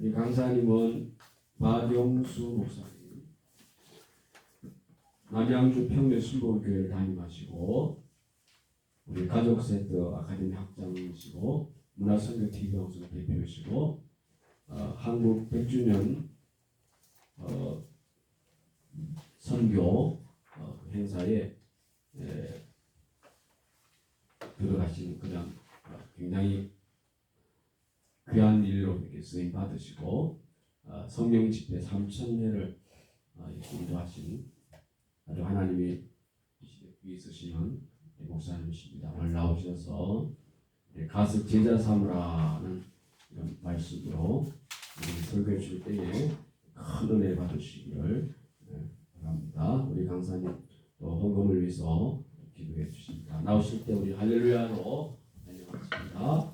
이 강사님은 박영수 목사님, 남양주 평내순복음교회를 담임하시고 우리 가족센터 아카데미 학장이시고 문화선교TV방송 대표이시고 한국 100주년 선교 행사에 들어가신 그냥 굉장히 귀한 일로 이렇게 쓰임 받으시고 성령 집회 3,000회를 인도하신 아주 하나님이 있으시는 목사님이십니다. 오늘 나오셔서 가서 제자 삼으라는 이런 말씀으로 설교해 주실 때에 큰 은혜 받으시기를 바랍니다. 우리 강사님 또 헌금을 위해서 기도해 주십니다. 나오실 때 우리 할렐루야로 안녕하십니다.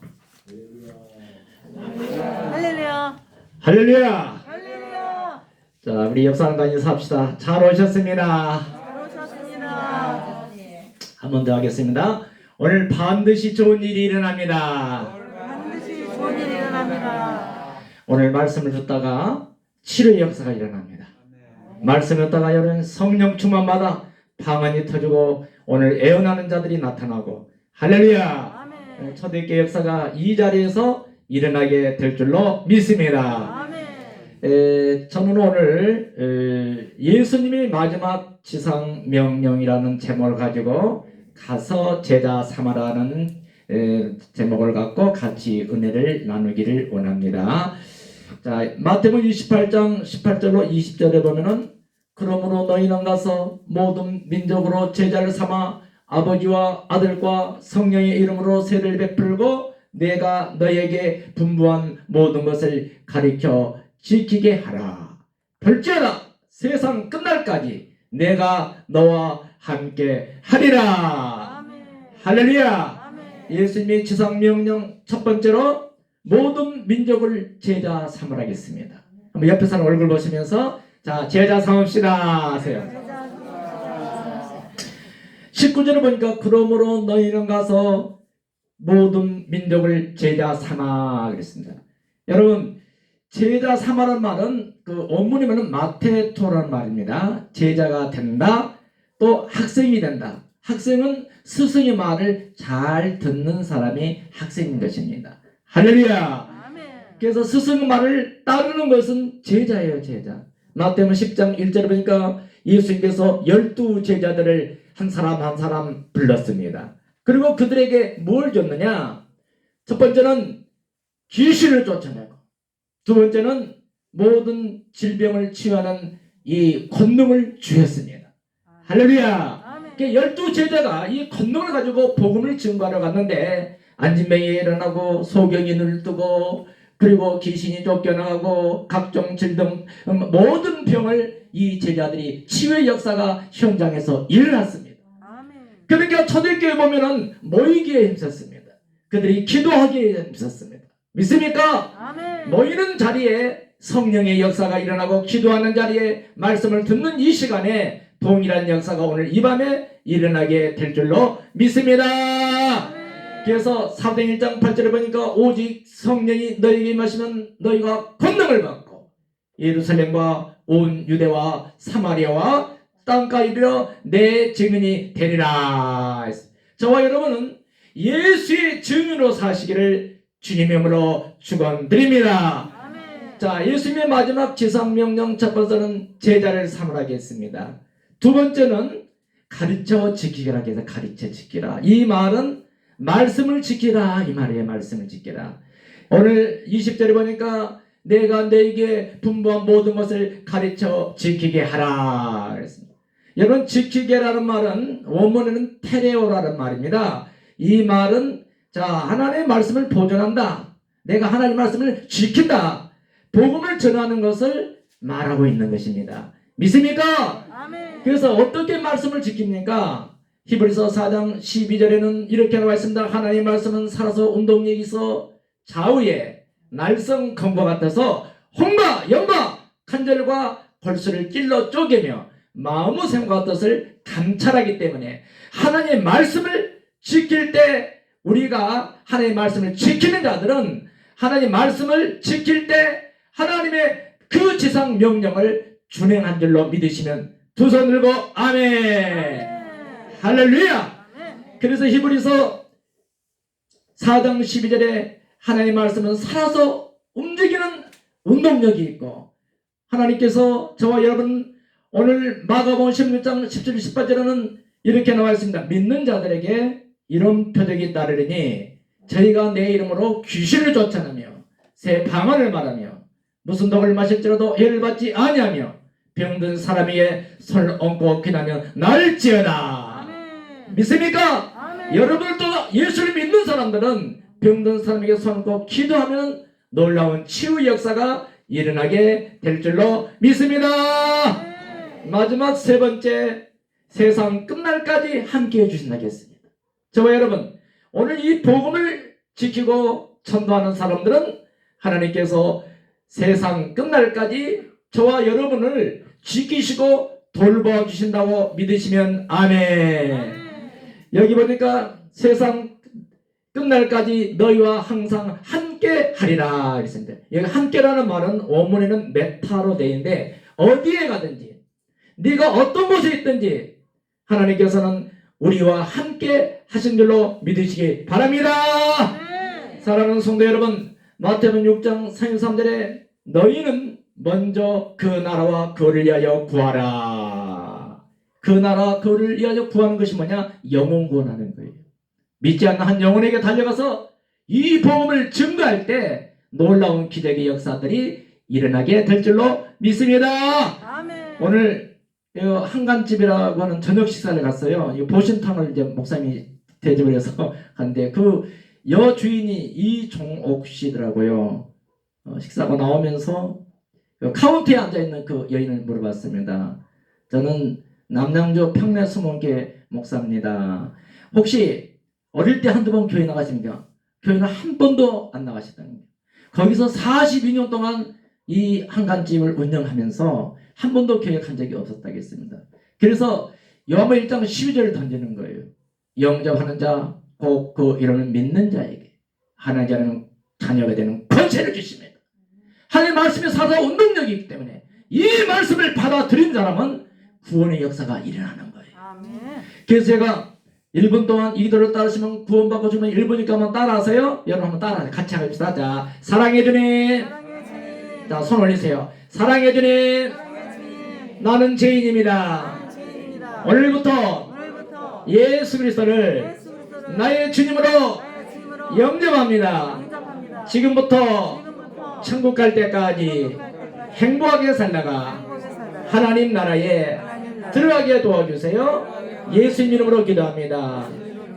할렐루야. 할렐루야. 할렐루야. 자, 우리 옆 사람과 인사합시다. 잘 오셨습니다. 잘 오셨습니다. 한 번 더 하겠습니다. 오늘 반드시 좋은 일이 일어납니다. 반드시 좋은 일이 일어납니다. 오늘 말씀을 듣다가 치료의 역사가 일어납니다. 말씀을 듣다가 여러분 성령 충만받아 방언이 터지고 오늘 애원하는 자들이 나타나고 할렐루야. 아멘. 초대교회 역사가 이 자리에서 일어나게 될 줄로 믿습니다. 아멘. 저는 오늘 예수님이 마지막 지상 명령이라는 제목을 가지고 가서 제자 삼아라는 제목을 갖고 같이 은혜를 나누기를 원합니다. 자, 마태복음 28장 18절로 20절에 보면은 그러므로 너희는 가서 모든 민족으로 제자를 삼아 아버지와 아들과 성령의 이름으로 세례를 베풀고 내가 너희에게 분부한 모든 것을 가르쳐 지키게 하라. 볼지어다 세상 끝날까지 내가 너와 함께 하리라. 아멘. 할렐루야. 아멘. 예수님의 지상명령 첫 번째로 모든 민족을 제자 삼으라겠습니다. 한번 옆에 사람 얼굴 보시면서 자 제자 삼읍시다 하세요. 19절을 보니까 그러므로 너희는 가서 모든 민족을 제자 삼아 그랬습니다. 여러분 제자 삼아라는 말은 그 원문에 보면 마테토라는 말입니다. 제자가 된다. 또 학생이 된다. 학생은 스승의 말을 잘 듣는 사람이 학생인 것입니다. 할렐루야. 아멘. 그래서 스승의 말을 따르는 것은 제자예요. 제자. 마태복음 10장 1절에 보니까 예수님께서 12 제자들을 한 사람 한 사람 불렀습니다. 그리고 그들에게 뭘 줬느냐? 첫 번째는 귀신을 쫓아내고 두 번째는 모든 질병을 치유하는 이 권능을 주었습니다. 할렐루야. 아멘. 12 제자가 이 권능을 가지고 복음을 증거하러 갔는데 안진병이 일어나고 소경이 눈을 뜨고 그리고 귀신이 쫓겨나가고 각종 질병 모든 병을 이 제자들이 치유의 역사가 현장에서 일어났습니다. 아멘. 그러니까 초대교회 보면은 모이기에 힘썼습니다. 그들이 기도하기에 힘썼습니다. 믿습니까? 아멘. 모이는 자리에 성령의 역사가 일어나고 기도하는 자리에 말씀을 듣는 이 시간에 동일한 역사가 오늘 이 밤에 일어나게 될 줄로 믿습니다. 아멘. 그래서 사도행 1장 8절에 보니까 오직 성령이 너희에게 임하시면 너희가 권능을 받고 예루살렘과 온 유대와 사마리아와 땅까지 이르러 내 증인이 되리라. 저와 여러분은 예수의 증인으로 사시기를 주님의 이름으로 축원드립니다. 아멘. 자, 예수님의 마지막 지상명령 첫 번째는 제자를 삼으라 했습니다. 두 번째는 가르쳐 지키라 해서 가르쳐 지키라. 이 말은 말씀을 지키라 이 말이에요. 말씀을 지키라. 오늘 20절에 보니까 내가 너에게 분부한 모든 것을 가르쳐 지키게 하라 그랬습니다. 여러분 지키게라는 말은 원문에는 테레오라는 말입니다. 이 말은 자 하나님의 말씀을 보존한다. 내가 하나님의 말씀을 지킨다. 복음을 전하는 것을 말하고 있는 것입니다. 믿습니까? 아멘. 그래서 어떻게 말씀을 지킵니까? 히브리서 4장 12절에는 이렇게 나와 있습니다. 하나님의 말씀은 살아서 운동력이 있어 좌우에 날성 검과 같아서 홍과 영과 간절과 골수를 찔러 쪼개며 마음의 생각과 뜻을 감찰하기 때문에 하나님의 말씀을 지킬 때 우리가 하나님의 말씀을 지키는 자들은 하나님의 말씀을 지킬 때 하나님의 그 지상 명령을 준행한 줄로 믿으시면 두 손 들고 아멘. 할렐루야. 그래서 히브리서 4장 12절에 하나님의 말씀은 살아서 움직이는 운동력이 있고, 하나님께서 저와 여러분 오늘 마가복음 16장 17, 18절에는 이렇게 나와 있습니다. 믿는 자들에게 이런 표적이 따르리니 저희가 내 이름으로 귀신을 쫓아내며 새 방언을 말하며 무슨 독을 마실지라도 해를 받지 아니하며 병든 사람 위에 손을 얹고 기나며 나을지어다. 믿습니까? 여러분들도 예수를 믿는 사람들은 병든 사람에게 손 얹고 기도하면 놀라운 치유 역사가 일어나게 될 줄로 믿습니다. 마지막 세 번째, 세상 끝날까지 함께 해주신다고 했습니다. 저와 여러분, 오늘 이 복음을 지키고 전도하는 사람들은 하나님께서 세상 끝날까지 저와 여러분을 지키시고 돌봐주신다고 믿으시면 아멘. 여기 보니까 세상 끝날까지 너희와 항상 함께 하리라 그랬습니다. 여기 함께라는 말은 원문에는 메타로 되어 있는데, 어디에 가든지 네가 어떤 곳에 있든지 하나님께서는 우리와 함께 하신 줄로 믿으시기 바랍니다. 사랑하는 성도 여러분, 마태복음 6장 33절에 너희는 먼저 그 나라와 그를 위하여 구하라. 그 나라 그를 위하여 구하는 것이 뭐냐? 영혼 구원하는 거예요. 믿지 않는 한 영혼에게 달려가서 이 복음을 증거할 때 놀라운 기적의 역사들이 일어나게 될 줄로 믿습니다. 아멘. 오늘 한간집이라고 하는 저녁 식사를 갔어요. 보신탕을 이제 목사님이 대접을 해서 갔는데 그 여주인이 이종옥 씨더라고요. 식사가 나오면서 카운터에 앉아있는 그 여인을 물어봤습니다. 저는 남양주 평내수목회 목사입니다. 혹시 어릴 때 한두 번 교회 나가십니까? 교회는 한 번도 안 나가셨다는 거예요. 거기서 42년 동안 이 한간집을 운영하면서 한 번도 교회 간 적이 없었다고 했습니다. 그래서 요한복음 1장 12절을 던지는 거예요. 영접하는 자, 곧 그 이름을 믿는 자에게 하나님의 자녀가 되는 권세를 주십니다. 하나님의 말씀이 살아 운동력이 있기 때문에 이 말씀을 받아들인 사람은 구원의 역사가 일어나는 거예요. 아멘. 그래서 제가 1분 동안 이 기도를 따르시면 구원받고 주면 1분이니까 한번 따라하세요. 여러분 한번 따라하세요. 같이 합시다. 자, 사랑해 주님. 사랑해 주님. 자, 손 올리세요. 사랑해 주님. 사랑해 주님. 나는 죄인입니다. 나는 죄인입니다. 오늘부터 오늘부터 예수 그리스도를 예수 그리스도를 나의 주님으로 나의 주님으로 영접합니다. 영접합니다. 지금부터 지금부터 천국 갈 때까지 천국 갈 때까지 행복하게 살다가 행복하게 살다가 하나님 나라에 하나님 나라에 들어가게 도와주세요. 예수님 이름으로 기도합니다.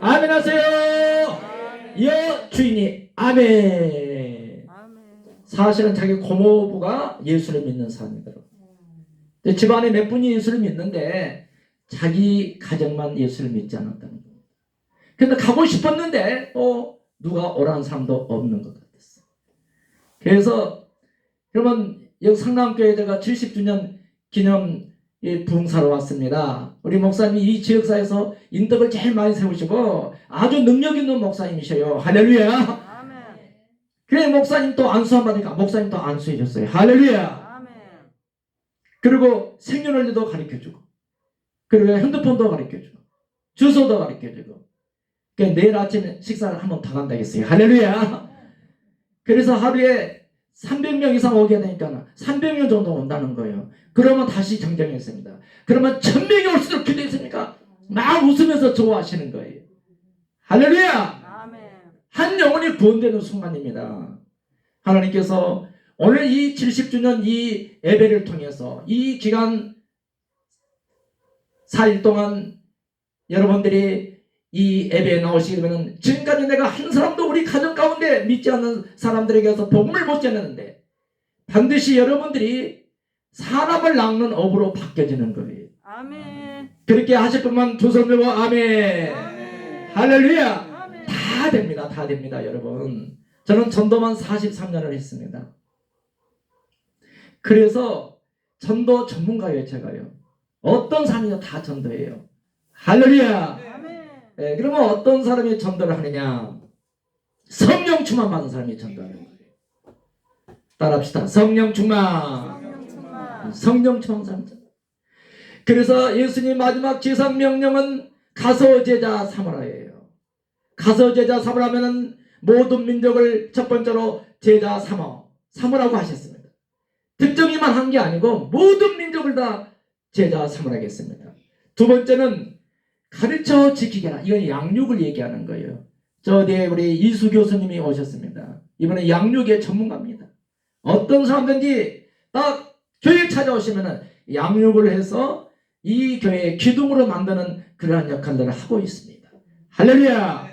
아멘 하세요. 여 주인이 아멘. 아멘. 사실은 자기 고모부가 예수를 믿는 사람이더라고요. 근데 집안에 몇 분이 예수를 믿는데 자기 가정만 예수를 믿지 않았다는 거예요. 근데 가고 싶었는데 또 누가 오라는 사람도 없는 것 같았어. 그래서 그러면 여기 상남교회 제가 70주년 기념 부흥사로 왔습니다. 우리 목사님이 이 지역사에서 인덕을 제일 많이 세우시고 아주 능력 있는 목사님이셔요. 할렐루야. 아멘. 그래 목사님 또 안수한 받으니까 목사님 또 안수해 줬어요. 할렐루야. 아멘. 그리고 생년월일도 가르쳐주고, 그리고 핸드폰도 가르쳐주고, 주소도 가르쳐주고, 그러니까 내일 아침에 식사를 한 번 더 간다겠어요. 할렐루야. 그래서 하루에 300명 이상 오게 되니까 300명 정도 온다는 거예요. 그러면 다시 정정했습니다. 그러면 1000명이 올수록 기도했습니까? 막 웃으면서 좋아하시는 거예요. 할렐루야. 아멘. 한 영혼이 구원되는 순간입니다. 하나님께서 오늘 이 70주년 이 예배를 통해서 이 기간 4일 동안 여러분들이 이 예배에 나오시게 되면 지금까지 내가 한 사람도 우리 가정 가운데 믿지 않는 사람들에게서 복음을 못 전했는데 반드시 여러분들이 사람을 낚는 업으로 바뀌어지는 거예요. 아멘. 그렇게 하실 분만 두 손 들고 아멘. 아멘. 할렐루야. 아멘. 다 됩니다. 다 됩니다. 여러분. 저는 전도만 43년을 했습니다. 그래서 전도 전문가예요. 제가요. 어떤 사람이요 다 전도해요. 할렐루야. 아멘. 네, 그러면 어떤 사람이 전도를 하느냐? 성령 충만 받은 사람이 전도하는 거예요. 따라합시다. 성령 충만. 성령 충만. 성령 충만. 그래서 예수님 마지막 지상 명령은 가서 제자 삼으라예요. 가서 제자 삼으라면은 모든 민족을 첫 번째로 제자 삼으라고 하셨습니다. 특정이만 한 게 아니고 모든 민족을 다 제자 삼으라겠습니다. 두 번째는 가르쳐 지키게라. 이건 양육을 얘기하는 거예요. 저 뒤에 우리 이수 교수님이 오셨습니다. 이번에 양육의 전문가입니다. 어떤 사람든지 딱 교회 찾아오시면은 양육을 해서 이 교회의 기둥으로 만드는 그러한 역할들을 하고 있습니다. 할렐루야.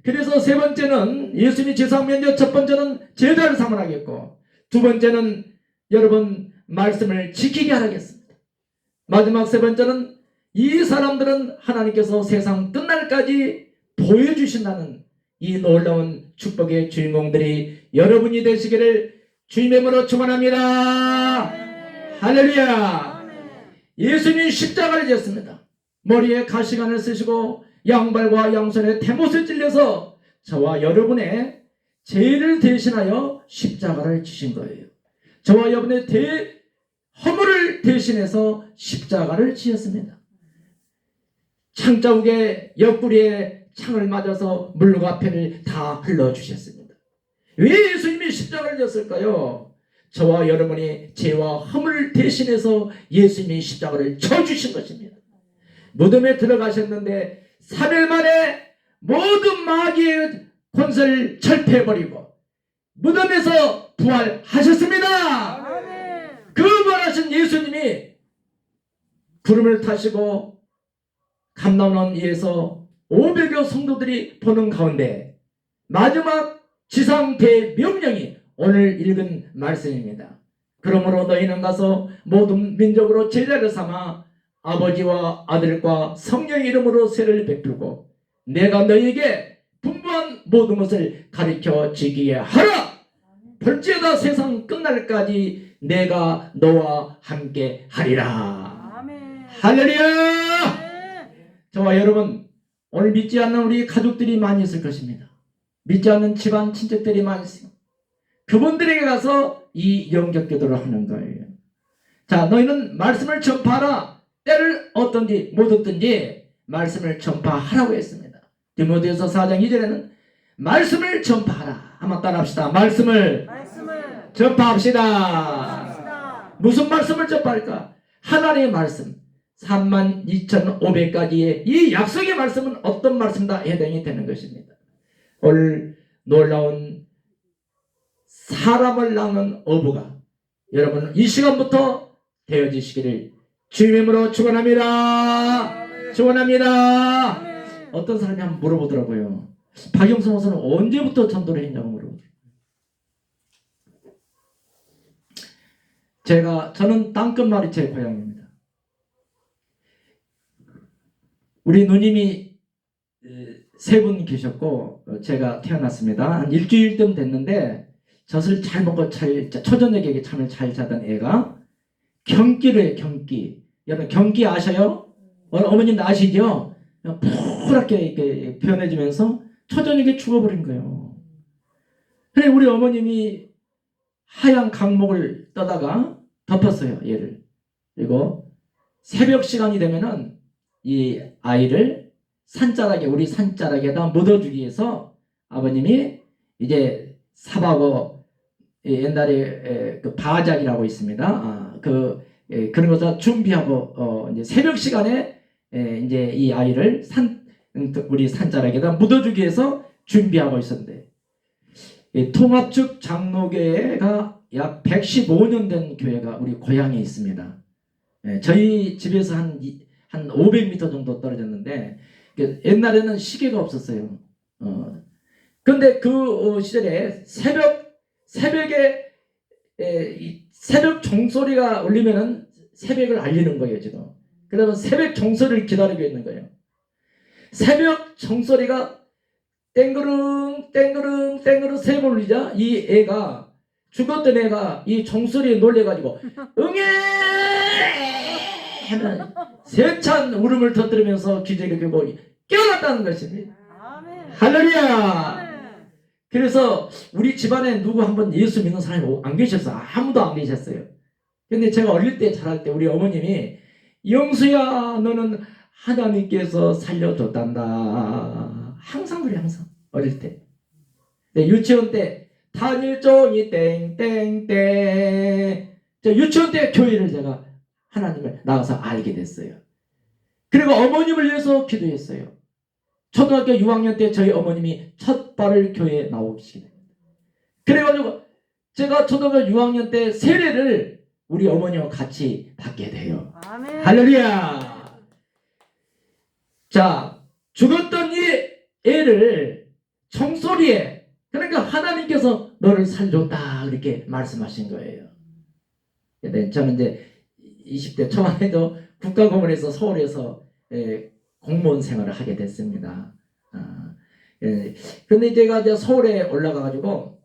그래서 세 번째는 예수님이 지상명령, 첫 번째는 제자를 삼으라겠고, 두 번째는 여러분 말씀을 지키게 하라겠습니다. 마지막 세 번째는 이 사람들은 하나님께서 세상 끝날까지 보여주신다는 이 놀라운 축복의 주인공들이 여러분이 되시기를 주님의 이름으로 축원합니다. 할렐루야. 예수님이 십자가를 졌습니다. 머리에 가시관을 쓰시고 양발과 양손에 대못을 찔려서 저와 여러분의 죄를 대신하여 십자가를 지신 거예요. 저와 여러분의 허물을 대신해서 십자가를 지었습니다. 창자국의 옆구리에 창을 맞아서 물과 피를 다 흘러주셨습니다. 왜 예수님이 십자가를 졌을까요? 저와 여러분이 죄와 허물을 대신해서 예수님이 십자가를 쳐주신 것입니다. 무덤에 들어가셨는데 3일 만에 모든 마귀의 권세를 철폐해버리고 무덤에서 부활하셨습니다. 그 부활하신 예수님이 구름을 타시고 감람원에서 500여 성도들이 보는 가운데 마지막 지상 대명령이 오늘 읽은 말씀입니다. 그러므로 너희는 가서 모든 민족으로 제자를 삼아 아버지와 아들과 성령의 이름으로 세를 베풀고 내가 너희에게 분부한 모든 것을 가르쳐 지키게 하라. 볼지어다 세상 끝날까지 내가 너와 함께 하리라. 아멘. 할렐루야. 저와 여러분, 오늘 믿지 않는 우리 가족들이 많이 있을 것입니다. 믿지 않는 집안 친척들이 많이 있습니다. 그분들에게 가서 이 영적 기도를 하는 거예요. 자, 너희는 말씀을 전파하라. 때를 얻든지 못 얻든지 말씀을 전파하라고 했습니다. 디모데후서 4장 2절에는 말씀을 전파하라. 한번 따라합시다. 말씀을 전파합시다. 무슨 말씀을 전파할까? 하나님의 말씀. 32,500가지의 이 약속의 말씀은 어떤 말씀다 해당이 되는 것입니다. 오늘 놀라운 사람을 낳는 어부가 여러분 이 시간부터 되어지시기를 주님의 이름으로 축원합니다. 축원합니다. 어떤 사람이 한번 물어보더라고요. 박영선 목사는 언제부터 전도를 했냐고 물어보더라고요. 저는 땅끝말이 제 고향입니다. 우리 누님이 세 분 계셨고 제가 태어났습니다. 한 일주일쯤 됐는데 젖을 잘 먹고 초저녁에 잠을 잘 자던 애가 경기를 해요. 경기. 여러분 경기 아셔요? 어머님도 아시죠? 푸랗게 이렇게 변해지면서 초저녁에 죽어버린 거예요. 그래 우리 어머님이 하얀 강목을 떠다가 덮었어요. 얘를. 그리고 새벽 시간이 되면은 이 아이를 산자락에 우리 산자락에다 묻어주기 위해서 아버님이 이제 삽하고 옛날에 그 바작이라고 있습니다. 그런 것을 준비하고 이제 새벽 시간에 이제 이 아이를 우리 산자락에다 묻어주기 위해서 준비하고 있었는데 통합측 장로교회가 약 115년 된 교회가 우리 고향에 있습니다. 저희 집에서 한 500m 정도 떨어졌는데 옛날에는 시계가 없었어요. 근데 그 시절에 새벽에 새벽 종소리가 울리면은 새벽을 알리는 거예요, 지금. 그러면 새벽 종소리를 기다리고 있는 거예요. 새벽 종소리가 땡그릉 땡그릉 땡그릉 세 번 울리자 이 애가 죽었던 애가 이 종소리에 놀래가지고 응애 하는 세찬 울음을 터뜨리면서 기적을 펴고 깨어났다는 것입니다. 할렐루야. 그래서 우리 집안에 누구 한번 예수 믿는 사람이 안 계셨어요. 아무도 안 계셨어요. 근데 제가 어릴 때 자랄 때 우리 어머님이 영수야 너는 하나님께서 살려줬단다. 항상 그래 항상 어릴 때. 네, 유치원 때 단일종이 땡땡땡. 저 유치원 때 교회를 제가 하나님을 나가서 알게 됐어요. 그리고 어머님을 위해서 기도했어요. 초등학교 6학년 때 저희 어머님이 첫 발을 교회에 나오시게 됩니다. 그래가지고 제가 초등학교 6학년 때 세례를 우리 어머니와 같이 받게 돼요. 아멘. 할렐루야. 자, 죽었던 이 애를 총소리에, 그러니까 하나님께서 너를 살려줬다 이렇게 말씀하신 거예요. 근데 저는 이제 20대 초반에도 국가공원에서 서울에서 공무원 생활을 하게 됐습니다. 근데 제가 이제 서울에 올라가가지고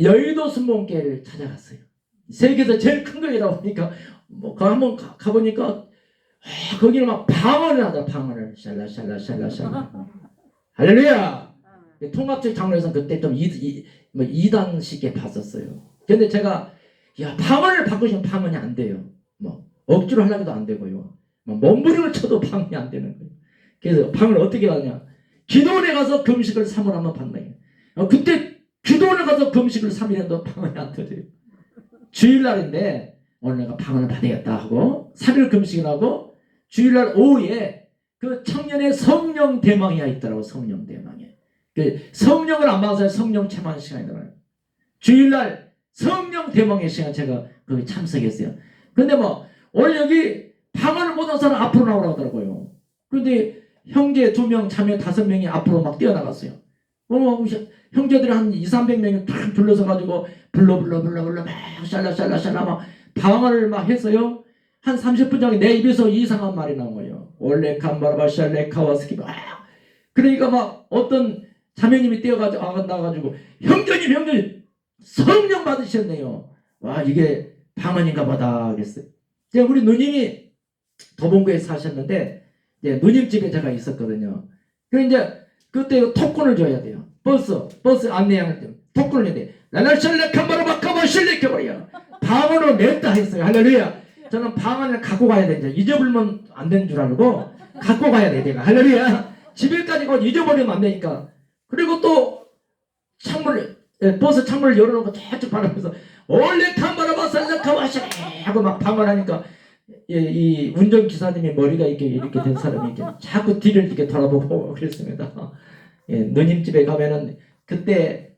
여의도 순복음교회를 찾아갔어요. 세계에서 제일 큰 거이다 보니까 뭐 한번 가보니까 거기는 막 방언을 하다. 방언을 샬라샬라샬라샬라 할렐루야. 통합적 장로에서 그때 좀 이단식에 봤었어요. 근데 제가 야 방언을 바꾸시면 방언이 안 돼요. 뭐 억지로 하려고도 안 되고요. 뭐 몸부림을 쳐도 방언이 안 되는 거예요. 그래서 방언을 어떻게 하냐? 기도원에 가서 금식을 3일 하면 받는 거예요. 그때 기도원에 가서 금식을 3일 해도 방언이 안 터져요. 주일날인데 오늘 내가 방언을 받아야겠다 하고 3일 금식을 하고 주일날 오후에 그 청년의 성령 대망이가 있더라고. 성령 대망이. 그 성령을 안 받아서 성령 체험하는 시간이더라고요. 주일날 성령 대망의 시간 제가 거기 참석했어요. 근데 뭐 오늘 여기 방언을 못한 사람 앞으로 나오라고 하더라고요. 그런데 형제 2명, 자매 5명이 앞으로 막 뛰어나갔어요. 형제들이 한 200~300명이 탁 둘러서 가지고 불러 막 샬라샬라샬라 막 방언을 막 했어요. 한 30분 전에 내 입에서 이상한 말이 나온 거예요. 원래 캄바라바 샬레카와스키 막 그러니까 막 어떤 자매님이 뛰어가지고 나가지고 형제님 성령 받으셨네요. 와 이게 방언인가 보다 그랬어요. 제가 우리 누님이 도봉구에 사셨는데 이제 누님 집에 제가 있었거든요. 그래서 이제 그때 토큰을 줘야 돼요. 버스 안내할 때 토큰을 줘야 돼. 라라샬레 카마라바카바 실레켜버려. 방언으로 냈다 했어요. 할렐루야. 저는 방언을 갖고 가야 돼. 잊어버리면 안 되는 줄 알고 갖고 가야 돼. 내가 할렐루야. 집에까지 가 잊어버리면 안 되니까. 그리고 또 버스 창문을 열어놓고 저쪽 바라보면서 원래 카마라바살라카와시 하고 막 방언하니까 이 운전기사님이 머리가 이렇게 된 사람이 이렇게 자꾸 뒤를 이렇게 돌아보고 그랬습니다. 누님 집에 가면은 그때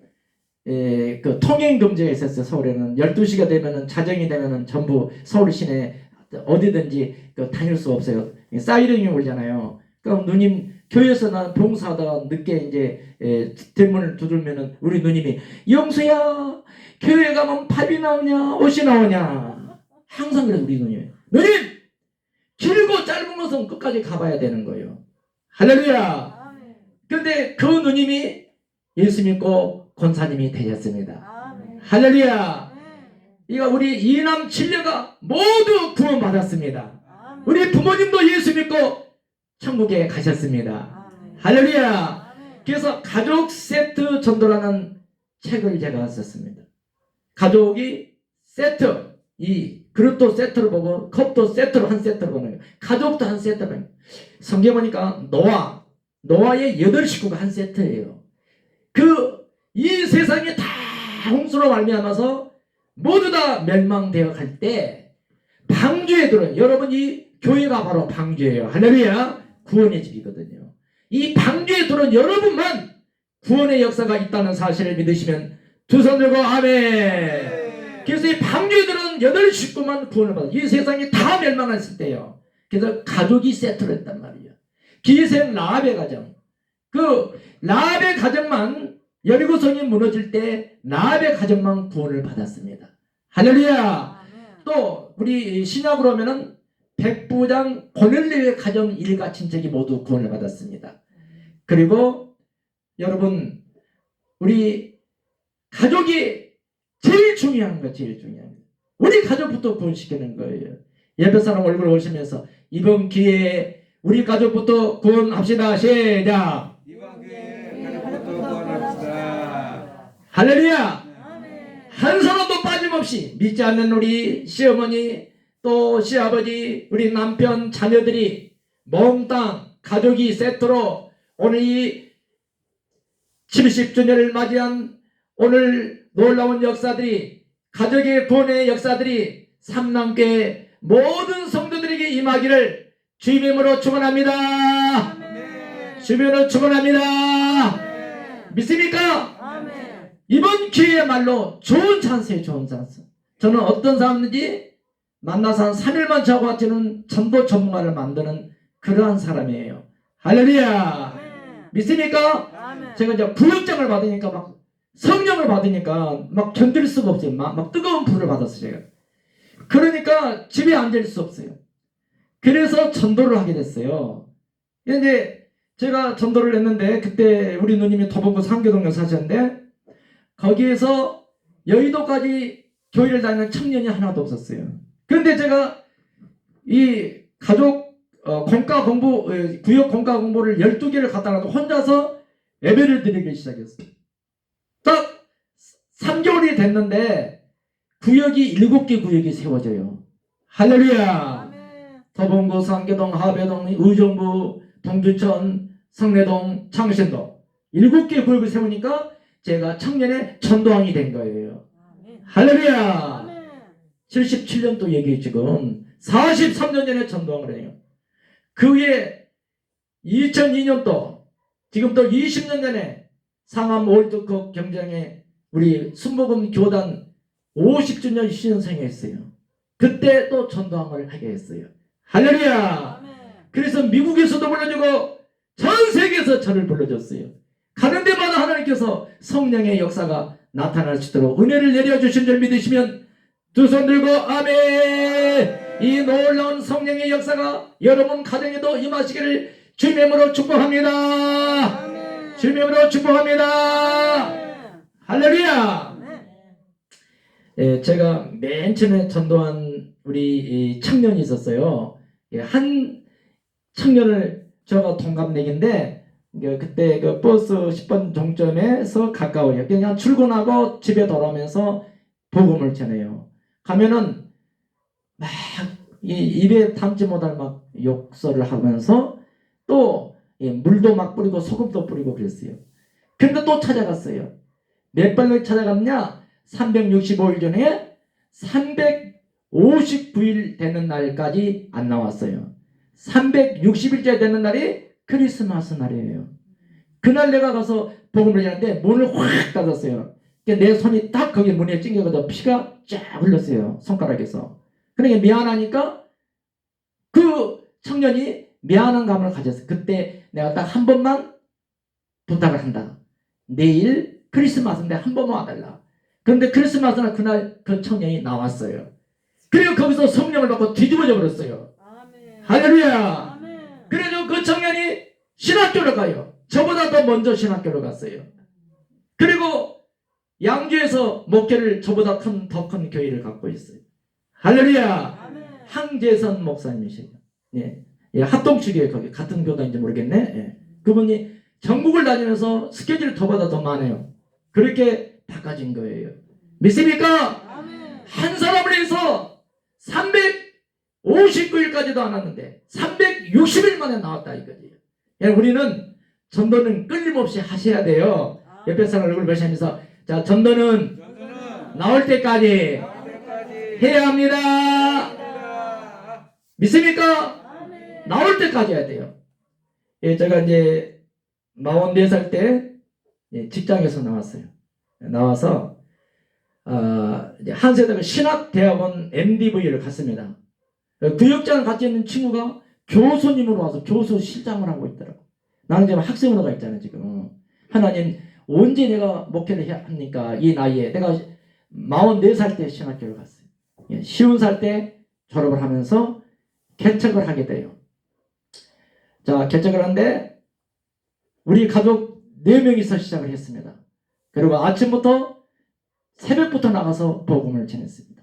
그 통행금지가 있었어요. 서울에는 12시가 되면은 자정이 되면은 전부 서울 시내 어디든지 다닐 수 없어요. 사이렌이 울잖아요. 그럼 누님 교회에서 난 봉사하다가 늦게 이제 대문을 두들면은 우리 누님이 영수야 교회 가면 밥이 나오냐 옷이 나오냐 항상 그래. 우리 누님 길고 짧은 것은 끝까지 가봐야 되는 거예요. 할렐루야. 근데 그 누님이 예수 믿고 권사님이 되셨습니다. 할렐루야. 이거 우리 이남 칠녀가 모두 구원받았습니다. 우리 부모님도 예수 믿고 천국에 가셨습니다. 할렐루야. 그래서 가족 세트 전도라는 책을 제가 썼습니다. 가족이 세트, 이 그릇도 세트로 보고 컵도 세트로 한 세트로 보는 거예요. 가족도 한 세트로 보는 거예요. 성경 보니까 노아의 8식구가 한 세트예요. 이 세상에 다 홍수로 말미암아서 모두 다 멸망되어 갈 때 방주에 들어요. 여러분 이 교회가 바로 방주예요. 할렐루야. 구원의 집이거든요. 이 방주에 들어온 여러분만 구원의 역사가 있다는 사실을 믿으시면 두 손 들고 아멘. 그래서 이 방주에 들어온 8식구만 구원을 받아요. 이 세상이 다 멸망했을 때요. 그래서 가족이 세트로 했단 말이에요. 기생 라합의 가정. 그 라합의 가정만 여리고성이 무너질 때 라합의 가정만 구원을 받았습니다. 할렐루야. 또 우리 신약으로 하면은 백부장 고넬료의 가정 일가 친척이 모두 구원을 받았습니다. 그리고 여러분 우리 가족이 제일 중요한 거 제일 중요한 거. 우리 가족부터 구원시키는 거예요. 옆에 사람 얼굴 보시면서 이번 기회에 우리 가족부터 구원합시다. 시작. 이번 기회에 가족부터 할렐루야. 아멘. 한 사람도 빠짐없이 믿지 않는 우리 시어머니 또 시아버지 우리 남편 자녀들이 몽땅 가족이 세트로 오늘 이 70주년을 맞이한 오늘 놀라운 역사들이 가족의 구원의 역사들이 삼남교회 모든 성도들에게 임하기를 주님의 이름으로 축원합니다. 아멘. 주님의 이름으로 축원합니다. 아멘. 믿습니까? 아멘. 이번 기회야말로 좋은 찬스예요. 좋은 찬스. 저는 어떤 사람인지 만나서 한 3일만 자고 왔지는 전도 전문가를 만드는 그러한 사람이에요. 할렐루야. 아멘. 믿습니까? 아멘. 제가 이제 부역장을 받으니까 막 성령을 받으니까 막 견딜 수가 없어요. 막 뜨거운 불을 받았어요. 제가. 그러니까 집에 앉을 수 없어요. 그래서 전도를 하게 됐어요. 이제 제가 전도를 했는데 그때 우리 누님이 도봉구 상계동에 사셨는데 거기에서 여의도까지 교회를 다니는 청년이 하나도 없었어요. 그런데 제가 이 가족 공과 공부 구역 공과 공부를 12개를 갖다 놔도 혼자서 예배를 드리기 시작했어요. 딱 3개월이 됐는데 구역이 7개 구역이 세워져요. 할렐루야. 아멘. 도봉구, 상계동, 하배동, 의정부, 동두천, 성내동, 창신동 7개 구역을 세우니까 제가 청년의 전도왕이 된 거예요. 아멘. 할렐루야. 아멘. 77년도 얘기 지금 43년 전에 전도왕을 해요. 그 후에 2002년도 지금 또 20년 전에 상암 월드컵 경쟁에 우리 순복음 교단 50주년 시연생에 했어요. 그때 또 전도왕을 하게 했어요. 할렐루야. 아멘. 그래서 미국에서도 불러주고 전 세계에서 저를 불러줬어요. 가는 데마다 하나님께서 성령의 역사가 나타날 수 있도록 은혜를 내려주신 줄 믿으시면 두 손 들고 아멘. 이 놀라운 성령의 역사가 여러분 가정에도 임하시기를 주님의 이름으로 축복합니다. 아멘. 주님의 이름으로 축복합니다. 아멘. 할렐루야. 아멘. 예, 제가 맨 처음에 전도한 우리 이 청년이 있었어요. 예, 한 청년을 저가 동갑내기인데 그때 그 버스 10번 종점에서 가까워요. 그냥 출근하고 집에 돌아오면서 복음을 전해요. 가면은 막 입에 담지 못할 막 욕설을 하면서 또 물도 막 뿌리고 소금도 뿌리고 그랬어요. 근데 또 찾아갔어요. 몇 번을 찾아갔냐? 365일 전에 359일 되는 날까지 안 나왔어요. 360일째 되는 날이 크리스마스 날이에요. 그날 내가 가서 복음을 전하는데 문을 확 닫았어요. 내 손이 딱 거기 문에 찡겨서 피가 쫙 흘렀어요. 손가락에서. 그러니까 미안하니까 그 청년이 미안한 감을 가졌어요. 그때 내가 딱 한 번만 부탁을 한다. 내일 크리스마스인데 한 번만 와달라. 그런데 크리스마스날 그날 그 청년이 나왔어요. 그리고 거기서 성령을 받고 뒤집어져 버렸어요. 아멘. 할렐루야. 아멘. 그래서 그 청년이 신학교를 가요. 저보다 더 먼저 신학교를 갔어요. 그리고 양주에서 목회를 저보다 더 큰 교회를 갖고 있어요. 할렐루야. 아멘. 항재선 목사님이시죠. 예. 예, 합동치교회 거기 같은 교단인지 모르겠네. 예. 그분이 전국을 다니면서 스케줄이 저보다 더 많아요. 그렇게 바꿔진 거예요. 믿습니까? 아멘. 한 사람을 위해서 359일까지도 안 왔는데 360일 만에 나왔다 이거지. 예, 우리는 전도는 끊임없이 하셔야 돼요. 옆에 사람 얼굴 보시면서 자, 전도는 나올 때까지 해야 합니다. 믿습니까? 아멘. 나올 때까지 해야 돼요. 예, 제가 이제 44살 때 직장에서 나왔어요. 나와서 이제 한세대가 신학대학원 MDV를 갔습니다. 구역장을 같이 있는 친구가 교수님으로 와서 교수 실장을 하고 있더라고. 나는 지금 학생으로 가 있잖아요. 지금 하나님 언제 내가 목회를 해야 합니까? 이 나이에 내가 44살 때 신학교를 갔어요. 50살 때 졸업을 하면서 개척을 하게 돼요. 자, 개척을 하는데 우리 가족 4명이서 시작을 했습니다. 그리고 아침부터 새벽부터 나가서 복음을 전했습니다.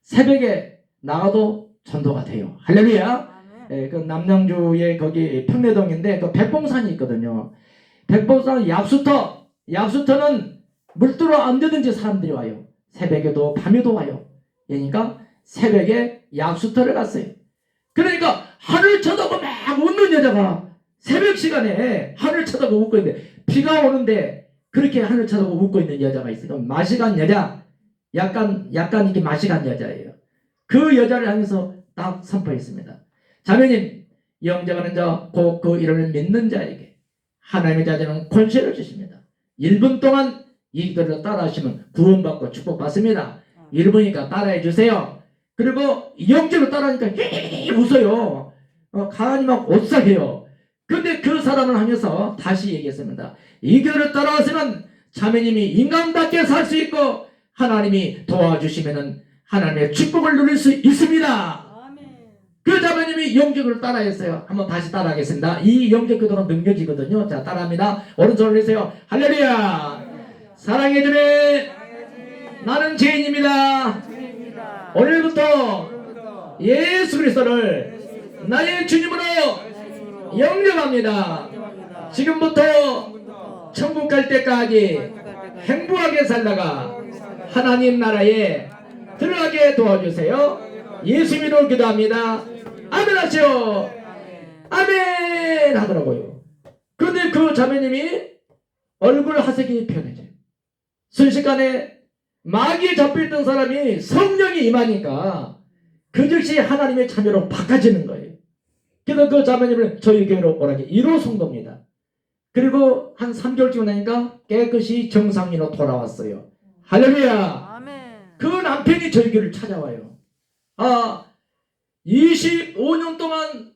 새벽에 나가도 전도가 돼요. 할렐루야. 아멘. 그 남양주에 거기 평내동인데 그 백봉산이 있거든요. 백봉산 약수터는 물들어 언제든지 사람들이 와요. 새벽에도 밤에도 와요. 그러니까 새벽에 약수터를 갔어요. 그러니까 하늘 쳐다보고 막 웃는 여자가 새벽 시간에 하늘 쳐다보고 웃고 있는데, 비가 오는데 그렇게 하늘 쳐다보고 웃고 있는 여자가 있어요. 마시간 여자, 약간 이게 마시간 여자예요. 그 여자를 향해서 딱 선포했습니다. 자매님, 영접하는 자, 곧 그 이름을 믿는 자에게 하나님의 자녀는 권세를 주십니다. 1분 동안 이 기도를 따라하시면 구원받고 축복받습니다. 1분이니까 따라해 주세요. 그리고 영접을 따라하니까 히히히 웃어요. 가만히 막 오싹해요. 근데 그 사람을 하면서 다시 얘기했습니다. 이 기도를 따라하시면 자매님이 인간답게 살 수 있고 하나님이 도와주시면은 하나님의 축복을 누릴 수 있습니다. 그 자매님이 영접을 따라했어요. 한번 다시 따라하겠습니다. 이 영접 기도는 능력이거든요. 자, 따라합니다. 오른손 올리세요. 할렐루야. 사랑해 주님, 나는 죄인입니다. 오늘부터 예수 그리스도를 나의 주님으로 영접합니다. 지금부터 천국 갈 때까지 행복하게 살다가 하나님 나라에 들어가게 도와주세요. 예수 이름으로 기도합니다. 아멘 하시오. 아멘 하더라고요. 그런데 그 자매님이 얼굴 하색이 변해져요. 순식간에 마귀에 잡혀있던 사람이 성령이 임하니까 그 즉시 하나님의 자녀로 바꿔지는 거예요. 그래서 그 자매님을 저희 교회로 오라게 1호 성도입니다. 그리고 한 3개월 지고 나니까 깨끗이 정상인으로 돌아왔어요. 할렐루야. 그 남편이 저희 교회를 찾아와요. 25년 동안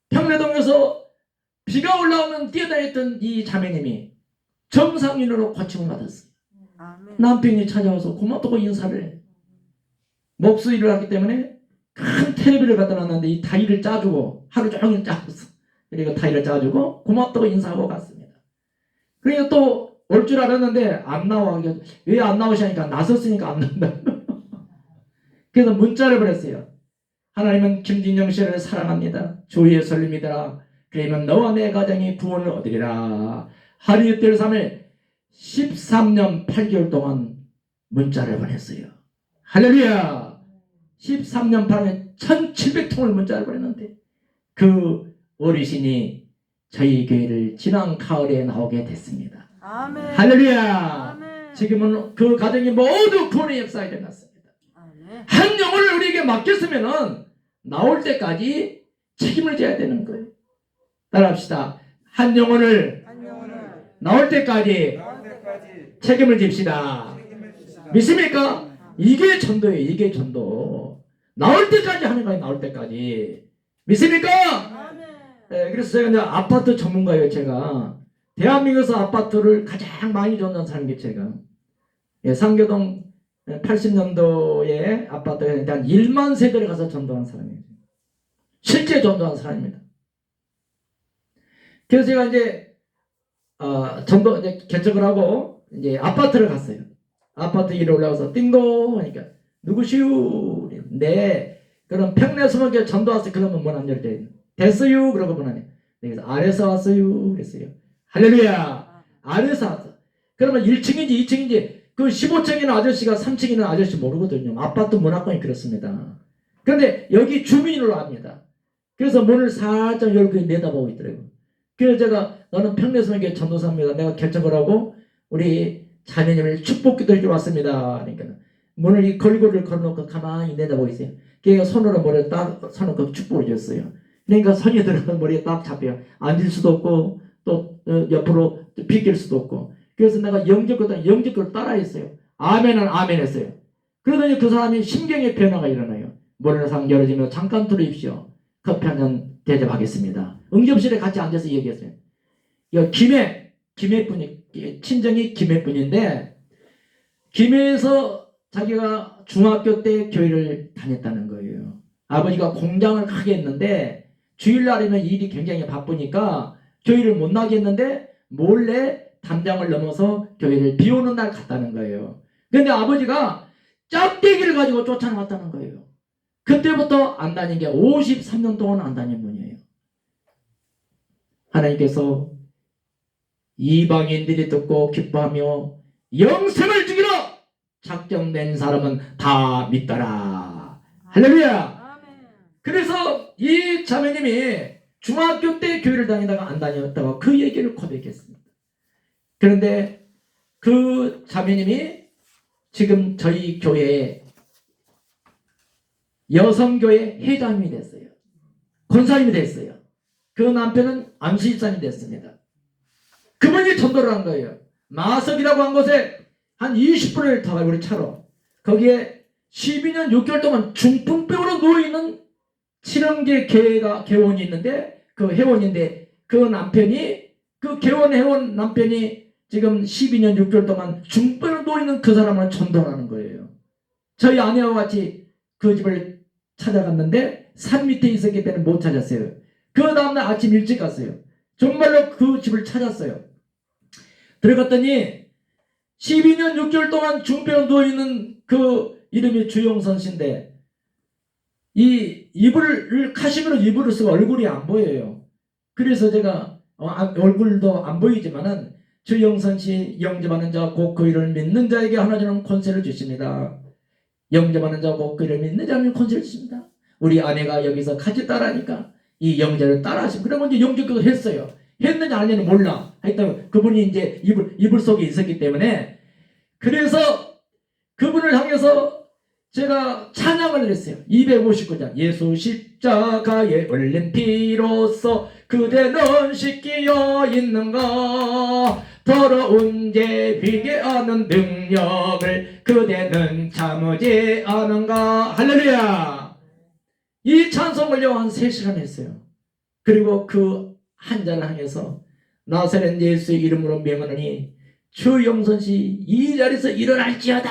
평내동에서 비가 올라오면 뛰어다녔던 이 자매님이 정상인으로 고침을 받았어요. 남편이 찾아와서 고맙다고 인사를 해. 목수일을 하기 때문에 큰 텔레비를 갖다 놨는데 이 타일을 짜주고 하루 종일 짜줬어. 그리고 타일을 짜주고 고맙다고 인사하고 갔습니다. 그러니까 또 올 줄 알았는데 안 나와. 왜 안 나오시니까 나섰으니까 안 나온다. 그래서 문자를 보냈어요. 하나님은 김진영 씨를 사랑합니다. 주 예수를 믿어라. 그러면 너와 내 가정이 구원을 얻으리라. 하루 이틀 3일 13년 8개월 동안 문자를 보냈어요. 할렐루야. 13년 8년 1700통을 문자를 보냈는데 그 어르신이 저희 교회를 지난 가을에 나오게 됐습니다. 아멘. 할렐루야. 아멘. 지금은 그 가정이 모두 구원의 역사가 일어났습니다. 아멘. 한 영혼을 우리에게 맡겼으면은 나올 때까지 책임을 져야 되는 거예요. 따라합시다. 한 영혼을 나올 때까지 책임을 집시다. 믿습니까? 이게 전도예요. 이게 전도. 나올 때까지 하는 거예요. 나올 때까지. 믿습니까? 아멘. 네, 그래서 제가 이제 아파트 전문가예요. 제가 대한민국에서 아파트를 가장 많이 전도한 사람이 제가. 상교동 80년도에 아파트에 한 1만 세대를 가서 전도한 사람이에요. 실제 전도한 사람입니다. 그래서 제가 이제 전도 이제 개척을 하고 이제 아파트를 갔어요. 아파트 위로 올라가서 띵동 하니까 누구시오? 네. 그럼 평내수목에 전도 왔어요. 그러면 문 안 열대. 됐어요. 그러고 문 안 열. 그래서 아래서 왔어요. 그랬어요. 할렐루야. 아래서 왔어. 그러면 1층인지 2층인지 그 15층이나 아저씨가 3층이나 아저씨 모르거든요. 아파트 문화권이 그렇습니다. 그런데 여기 주민으로 합니다. 그래서 문을 살짝 열고 내다보고 있더라고요. 그래서 제가 너는 평내수목에 전도사입니다. 내가 결정을 하고 우리 자매님을 축복기도 해주러 왔습니다. 그러니까 문을 이 걸고를 걸어놓고 가만히 내다보고 있어요. 걔가 손으로 머리를 딱 서놓고 축복을 줬어요. 그러니까 손이 들어가면 머리에 딱 잡혀요. 앉을 수도 없고 또 옆으로 비낄 수도 없고. 그래서 내가 영접을 따라했어요. 아멘은 아멘 했어요. 그러더니 그 사람이 심경의 변화가 일어나요. 문상 열어지며 잠깐 들어입시오. 커피 한잔 대접하겠습니다. 응접실에 같이 앉아서 얘기했어요. 김해분이 친정이 김해분인데 김해에서 자기가 중학교 때 교회를 다녔다는 거예요. 아버지가 공장을 크게 했는데 주일날이면 일이 굉장히 바쁘니까 교회를 못 나게 했는데 몰래 담장을 넘어서 교회를 비 오는 날 갔다는 거예요. 그런데 아버지가 짝대기를 가지고 쫓아나왔다는 거예요. 그때부터 안 다닌 게 53년 동안 안 다닌 분이에요. 하나님께서 이방인들이 듣고 기뻐하며 영생을 주기로 작정된 사람은 다 믿더라. 할렐루야. 그래서 이 자매님이 중학교 때 교회를 다니다가 안 다녔다가 그 얘기를 고백했습니다. 그런데 그 자매님이 지금 저희 교회에 여성교회 회장님이 됐어요. 권사님이 됐어요. 그 남편은 안수집사님이 됐습니다. 그분이 전도를 한 거예요. 마석이라고 한 곳에 한 20%를 타가지고 우리 차로 거기에 12년 6개월 동안 중풍병으로 누워있는 7형제 개원이 있는데 그 회원인데 그 남편이 그 회원 남편이 지금 12년 6개월 동안 중풍으로 누워있는 그 사람을 전도하는 거예요. 저희 아내와 같이 그 집을 찾아갔는데 산 밑에 있었기 때문에 못 찾았어요. 그 다음날 아침 일찍 갔어요. 정말로 그 집을 찾았어요. 들어갔더니 12년 6개월 동안 중병에 누워있는 그 이름이 주영선 씨인데 이 이불을 카시미로 이불을 쓰고 얼굴이 안 보여요. 그래서 제가 얼굴도 안 보이지만은 주영선 씨 영접하는 자 곧 그 이를 믿는 자에게 하나 주는 권세를 주십니다. 영접하는 자 곧 그 이를 믿는 자에게 권세를 주십니다. 우리 아내가 여기서 같이 따라하니까 이 영접을 따라하시고 그러면 이제 영접을 했어요. 했느냐 안 했느냐 몰라. 하여튼 그분이 이제 이불 속에 있었기 때문에 그래서 그분을 향해서 제가 찬양을 했어요. 259장 예수 십자가에 흘린 피로써 그대는 씻기어 있는가 더러운 죄 비게 하는 능력을 그대는 참으지 않은가. 할렐루야. 이 찬송을요 한 3시간 했어요. 그리고 그 한 자를 향해서 나사렛 예수의 이름으로 명하노니 주영선씨 이 자리에서 일어날지어다.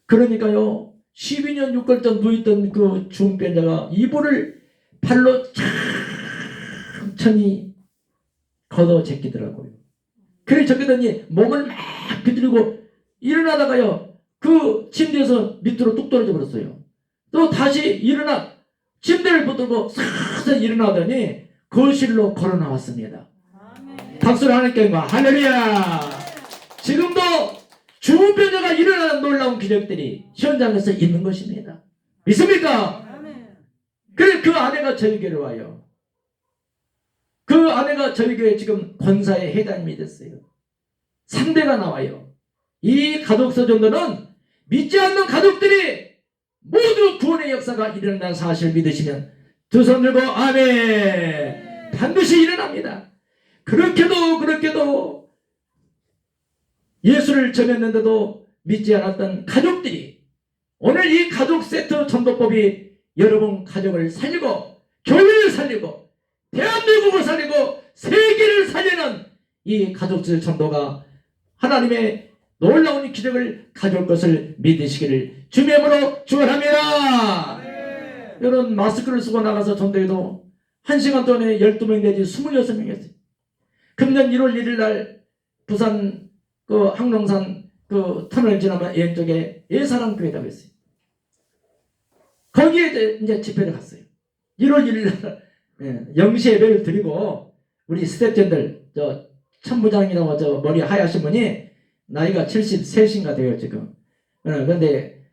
그러니까요 12년 6개월 동안 누워있던 그 중병자가 이불을 발로 천천히 걷어 제끼더라고요. 그래 제끼더니 몸을 막 비틀고 일어나다가요 그 침대에서 밑으로 뚝 떨어져 버렸어요. 또 다시 일어나 침대를 붙들고 싹 일어나더니 거실로 걸어 나왔습니다. 박수를 하나님께 할렐루야. 지금도 중풍병자가 일어나는 놀라운 기적들이 현장에서 있는 것입니다. 믿습니까? 그래 그 아내가 저희 교회로 와요. 그 아내가 저희 교회 지금 권사의 회장님이 됐어요. 3대가 나와요. 이 가족서 정도는 믿지 않는 가족들이 모두 구원의 역사가 일어난다는 사실을 믿으시면 두 손 들고 아멘. 반드시 일어납니다. 그렇게도 예수를 전했는데도 믿지 않았던 가족들이 오늘 이 가족 세트 전도법이 여러분 가족을 살리고 교회를 살리고 대한민국을 살리고 세계를 살리는 이 가족들 전도가 하나님의 놀라운 기적을 가져올 것을 믿으시기를 주님의 이름으로 축원합니다. 여러분 마스크를 쓰고 나가서 전도해도 1시간 동안에 12명 내지 26명 했어요. 금년 1월 1일 날 부산 그 항롱산 그 터널 지나면 왼쪽에 예사랑교회라고 했어요. 거기에 이제 집회를 갔어요. 1월 1일 날 영시 예배를 드리고 우리 스태프들 저 천부장이라고 저 머리 하얗신 분이 나이가 73인가 돼요 지금. 그런데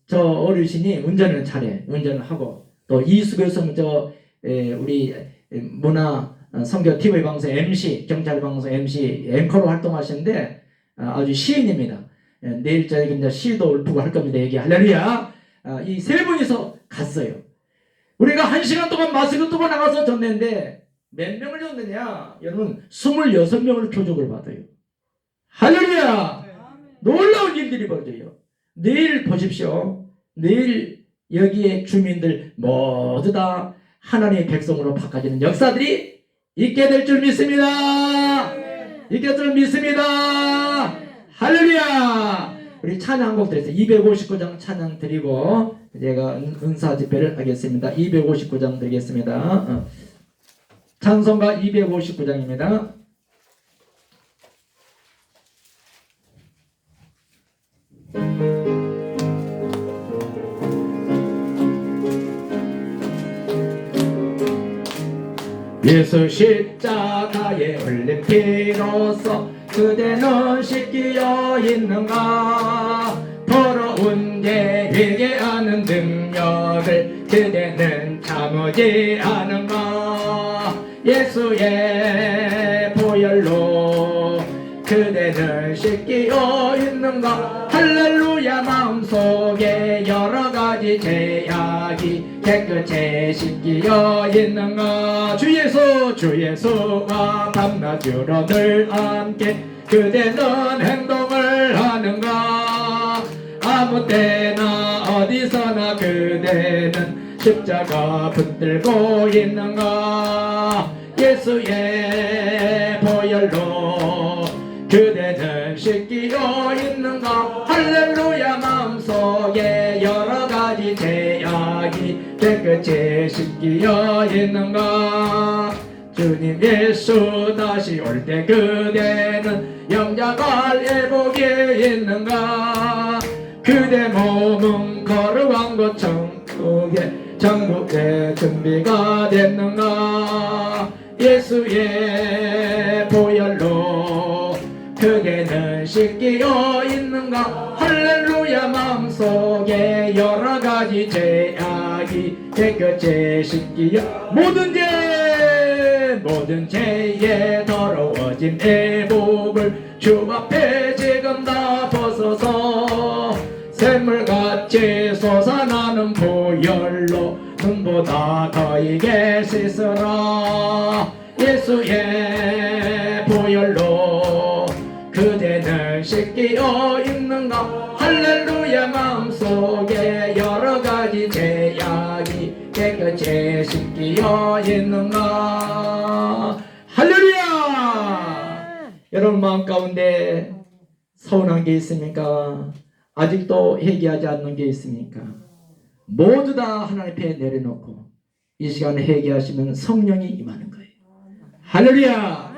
저 어르신이 운전을 잘해. 운전을 하고 또 이수교성 저 우리 문화 선교 TV 방송 MC 경찰 방송 MC 앵커로 활동하시는데 아주 시인입니다. 내일 저희 이제 시도 울프고 할 겁니다. 얘기 할렐루야. 이 세 분이서 갔어요. 우리가 1시간 동안 마스크 뜨고 나가서 전했는데 몇 명을 줬느냐? 여러분 26명을 교족을 받아요. 할렐루야. 놀라운 일들이 벌어져요. 내일 보십시오. 내일 여기에 주민들 모두 다 하나님의 백성으로 바꿔지는 역사들이 있게 될 줄 믿습니다. 있게 될 줄 믿습니다. 할렐루야. 우리 찬양곡 드렸어요. 259장 찬양 드리고 제가 은사 집회를 하겠습니다. 259장 드리겠습니다. 찬송가 259장입니다. 예수 십자가에 흘린 피로써 그대는 씻기어 있는가 더러운 죄 회개하는 능력을 그대는 참으지 않은가 예수의 보혈로 그대는 씻기어 있는가 할렐루야 마음속에 여러가지 죄악이 깨끗이 씻기어 있는가 주 예수와 밤낮으로 늘 함께 그대는 행동을 하는가 아무 때나 어디서나 그대는 십자가 붙들고 있는가 예수의 보혈로 그대는 씻기어 있는가 할렐루야 마음속에 여러가지 죄악이 깨끗이 씻기어 있는가 주님 예수 다시 올 때 그대는 영장갈 예복에 있는가 그대 몸은 거룩한 곳 천국에 준비가 됐는가 예수의 보혈로 그대는 씻기어 있는가 할렐루야 마음속에 여러가지 죄악이 깨끗이 씻기어 모든 죄에 더러워진 애복을 주 앞에 지금 다 벗어서 샘물같이 솟아나는 보혈로 눈보다 더이게 씻으라 예수의 보혈로 그대는 씻기어 있는가 할렐루야 마음속에 여러가지 죄악이 깨끗이 씻기어 있는가 할렐루야 여러분 마음 가운데 서운한 게 있습니까? 아직도 회개하지 않는 게 있습니까? 모두 다 하나님 앞에 내려놓고 이 시간에 회개하시면 성령이 임하는 거예요. 할렐루야.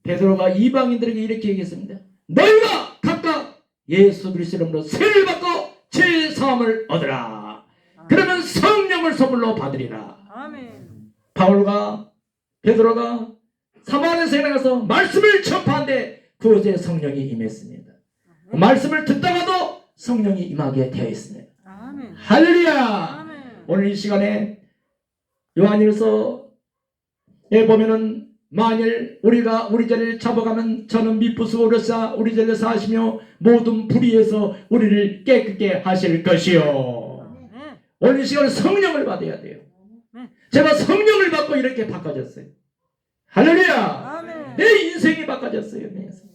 베드로가 이방인들에게 이렇게 얘기했습니다. 너희가 각각 예수 그리스도 이름으로 세를 받고 죄 사함을 얻으라. 그러면 성령을 선물로 받으리라. 바울과 베드로가 사마리아에 나가서 말씀을 전파하는데 그곳에 성령이 임했습니다. 말씀을 듣다가도 성령이 임하게 되어 있습니다. 할렐루야. 오늘 이 시간에 요한일서에 보면은 만일 우리가 우리 죄를 잡아가면 저는 미쁘시고 어려사 우리 죄를 사하시며 모든 불의에서 우리를 깨끗게 하실 것이요. 오늘 이 시간에 성령을 받아야 돼요. 제가 성령을 받고 이렇게 바꿔졌어요. 할렐루야. 내 인생이 바꿔졌어요. 내 인생.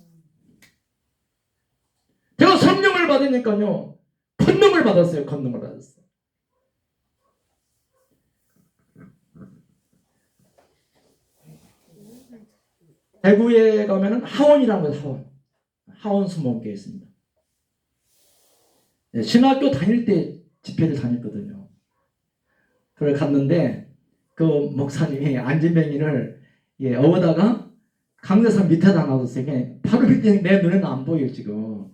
제가 성령을 받으니까요 권능을 받았어요. 권능을 받았어요. 대구에 가면은 하원이라는 곳 하원 수목교에 있습니다. 네, 신학교 다닐 때 집회를 다녔거든요. 그걸 갔는데 그 목사님이 안진뱅이를 어다가 강대산 밑에다 놔뒀어요. 바로 밑에 내 눈에는 안 보여요 지금.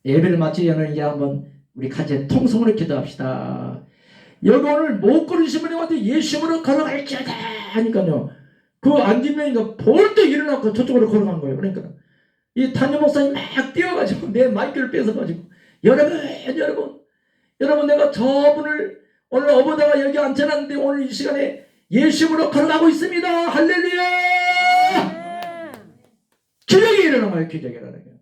예배를 마치려면 이제 한번 우리 같이 통성으로 기도합시다. 여기 오늘 못 걸으시면 형한테 예수님으로 걸어갈지어다 하니까요. 그 안진뱅이가 벌떡 일어나고 저쪽으로 걸어간 거예요. 그러니까 이 담임 목사님 막 뛰어가지고 내 마이크를 뺏어가지고 여러분 내가 저분을 오늘 어보다가 여기 앉혀놨는데 오늘 이 시간에 예수님으로 걸어가고 있습니다. 할렐루야. 기적이 일어난 거예요. 기적이 일어나는 거예요.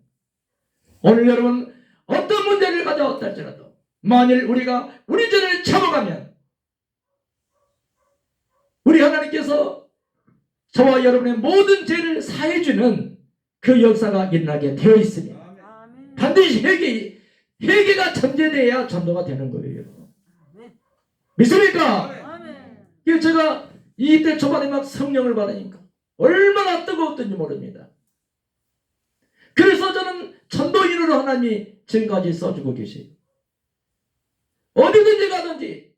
오늘 여러분 어떤 문제를 가져왔다 할지라도 만일 우리가 우리 죄를 참아가면 우리 하나님께서 저와 여러분의 모든 죄를 사해주는 그 역사가 일어나게 되어 있습니다. 반드시 회개가 전제되어야 전도가 되는 거예요. 믿습니까? 제가 20대 초반에 막 성령을 받으니까 얼마나 뜨거웠던지 모릅니다. 그래서 저는 전도인으로 하나님이 지금까지 써주고 계세요. 어디든지 가든지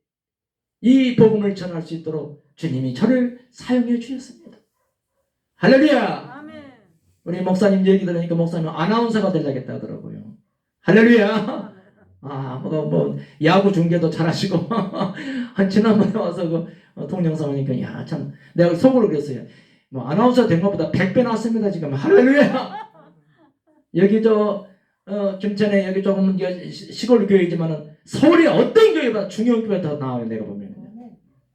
이 복음을 전할 수 있도록 주님이 저를 사용해 주셨습니다. 할렐루야. 우리 목사님 얘기 들으니까 목사님은 아나운서가 되려겠다 하더라고요. 할렐루야. 뭐 야구 중계도 잘하시고 한 지난번에 와서 그 동영상 보니까 야 참 내가 속으로 그랬어요. 뭐 아나운서 된 것보다 100배 낫습니다 지금. 할렐루야. 여기 김천에 여기 조금 시골 교회이지만은 서울이 어떤 교회보다 중요한 교회가 더 나아요 내가 보면.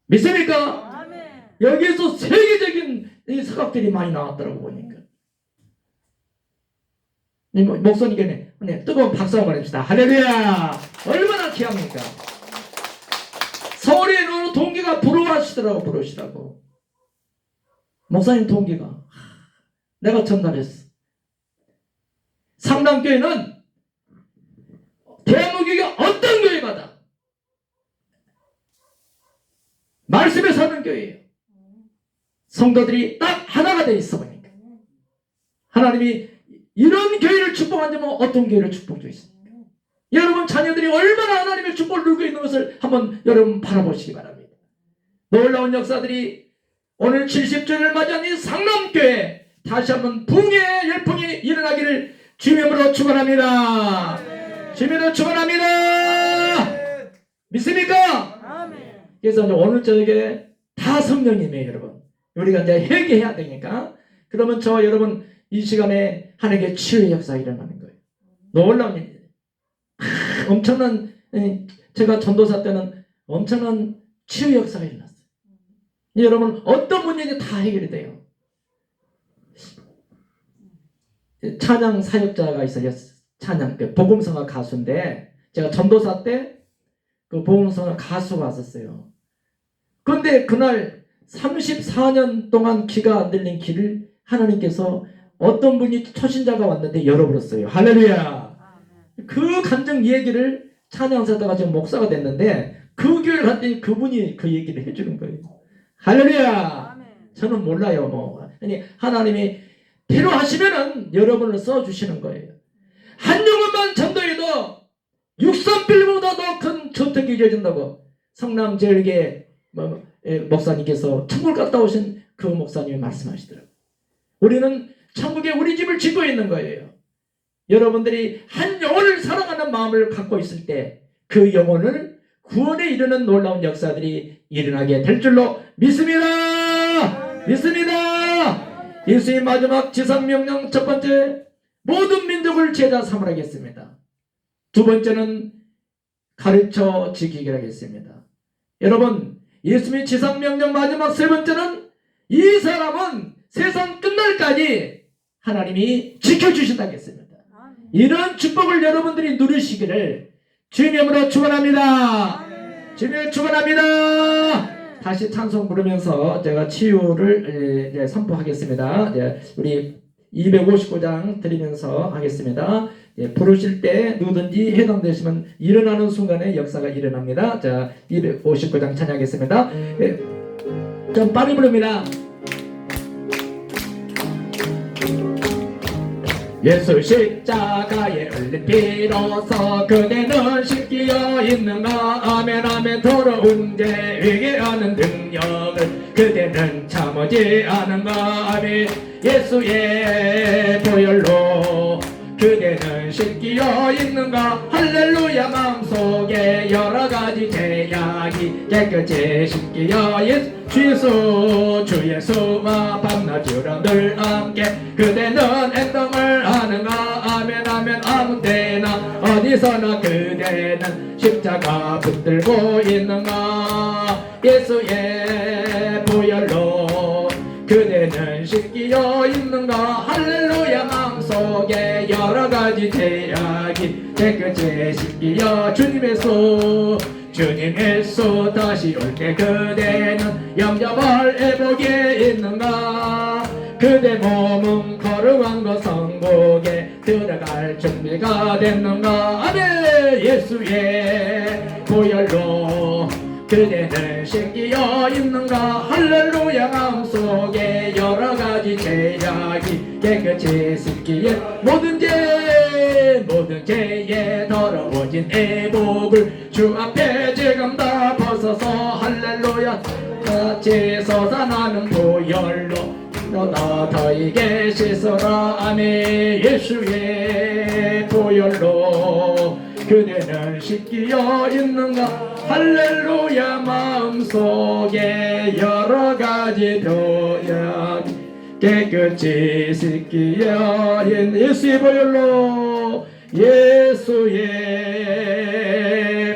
믿습니까? 여기에서 세계적인 이 사각들이 많이 나왔더라고 보니까. 목소리께는 뜨거운 박수 한번 해줍시다. 할렐루야. 얼마나 귀합니까? 서울에 있는 동기가 부러워하시더라고. 목사님 동기가 내가 전달했어. 상담교회는 대한민국의 어떤 교회마다 말씀에 서는 교회예요. 성도들이 딱 하나가 돼 있어 보니까 하나님이 이런 교회를 축복한다면 어떤 교회를 축복 주셨습니까? 여러분 자녀들이 얼마나 하나님의 축복을 누리고 있는 것을 한번 여러분 바라보시기 바랍니다. 놀라운 역사들이 오늘 70주년을 맞이한 이 상남교회 다시 한번 붕의 열풍이 일어나기를 주님으로 축원합니다. 주님으로 축원합니다. 믿습니까? 그래서 오늘 저녁에 다 성령님이에요 여러분. 우리가 이제 회개해야 되니까 그러면 여러분 이 시간에 하나님의 치유의 역사가 일어나는 거예요. 놀라운 일이에요. 엄청난 제가 전도사 때는 엄청난 치유 역사가 일어났어요. 여러분 어떤 문제인지 다 해결이 돼요. 찬양 사역자가 있어요. 찬양 복음성화 가수인데 제가 전도사 때 그 복음성화 가수가 왔었어요. 그런데 그날 34년 동안 귀가 안 들린 길을 하나님께서 어떤 분이 초신자가 왔는데 열어버렸어요. 할렐루야. 그 감정 얘기를 찬양사다가 지금 목사가 됐는데 그 교회를 갔더니 그분이 그 얘기를 해주는 거예요. 할렐루야. 저는 몰라요. 아니 하나님이 필요하시면은 여러분을 써주시는 거예요. 한 영혼만 전도해도 63빌보다 더 큰 저택이 이어진다고 성남제일교회 목사님께서 천국 갔다 오신 그 목사님이 말씀하시더라고요. 우리는 천국에 우리 집을 짓고 있는 거예요. 여러분들이 한 영혼을 사랑하는 마음을 갖고 있을 때 그 영혼을 구원에 이르는 놀라운 역사들이 일어나게 될 줄로 믿습니다. 믿습니다. 예수의 마지막 지상명령 첫 번째 모든 민족을 제자 삼으라겠습니다. 두 번째는 가르쳐 지키기를 하겠습니다. 여러분 예수님의 지상명령 마지막 세 번째는 이 사람은 세상 끝날까지 하나님이 지켜주신다고 했습니다. 이런 축복을 여러분들이 누리시기를 주님으로 축원합니다. 주님을 축원합니다. 다시 찬송 부르면서 제가 치유를 선포하겠습니다. 우리 259장 드리면서 하겠습니다. 부르실 때 누구든지 해당되시면 일어나는 순간에 역사가 일어납니다. 자, 259장 찬양하겠습니다. 좀 빨리 부릅니다. 예수 십자가에 흘린 피로써 그대는 씻기어 있는가. 아멘 아멘. 더러운 죄 회개하는 능력을 그대는 참지 않은가. 아멘. 예수의 보혈로 그대는 씻기어 있는가. 할렐루야. 마음속에 여러가지 죄악이 깨끗이 씻기어 주 예수와 밤낮 주로 늘 함께 그대는 애통을 하는가. 아멘 아멘. 아무데나 어디서나 그대는 십자가 붙들고 있는가. 예수의 보혈로 그대는 씻기어 있는가. 할렐루야. 마음속에 여러가지 죄악이 깨끗이 씻기어 주님의 수 다시 올 때 그대는 영접할 애복에 있는가. 그대 몸은 거룩한 것 성국에 들어갈 준비가 됐는가. 아멘. 예수의 보혈로 그대는 씻기어 있는가. 할렐루야. 마음속에 여러가지 죄악이 깨끗이 씻기에 모든 죄에 더러워진 애복을 주 앞에 지금 다 벗어서 할렐루야. 같이 솟아나는 보혈로 너나 더이게 씻어라. 아멘. 예수의 보혈로 그대는 씻기어 있는가. 할렐루야. 마음속에 여러가지 도약 깨끗이 씻기여 예수의 보혈로 예수의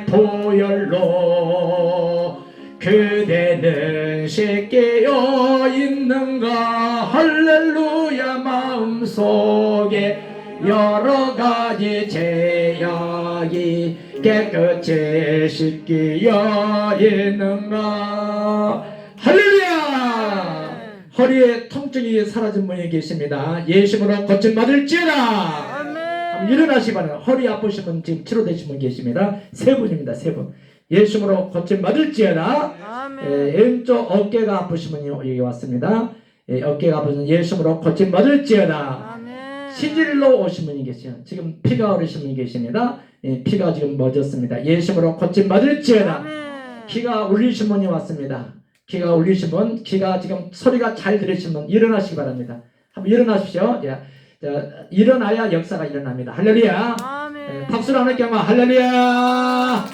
보혈로 그대는 씻기어 있는가 할렐루야 마음속에 여러 가지 죄악이 깨끗이 씻기어 있는가 할렐루야 허리에 통증이 사라진 분이 계십니다. 예수님으로 고침받을지어다. 아멘. 일어나시 바랍니다. 허리 아프신 분 지금 치료되신 분 계십니다. 세 분입니다. 세 분. 예수님으로 고침받을지어다. 아멘. 왼쪽 어깨가 아프신 분이 여기 왔습니다. 어깨가 아프신 분 예수님으로 고침받을지어다. 아멘. 신질로 오신 분이 계세요. 지금 피가 흐르신 분이 계십니다. 피가 지금 멎었습니다. 예수님으로 고침받을지어다. 아멘. 키가 울리신 분이 왔습니다. 키가 울리신 분, 키가 지금 소리가 잘 들리신 분 일어나시기 바랍니다. 한번 일어나십시오. 자, 일어나야 역사가 일어납니다. 할렐루야. 아멘. 박수를 하는 경우 할렐루야.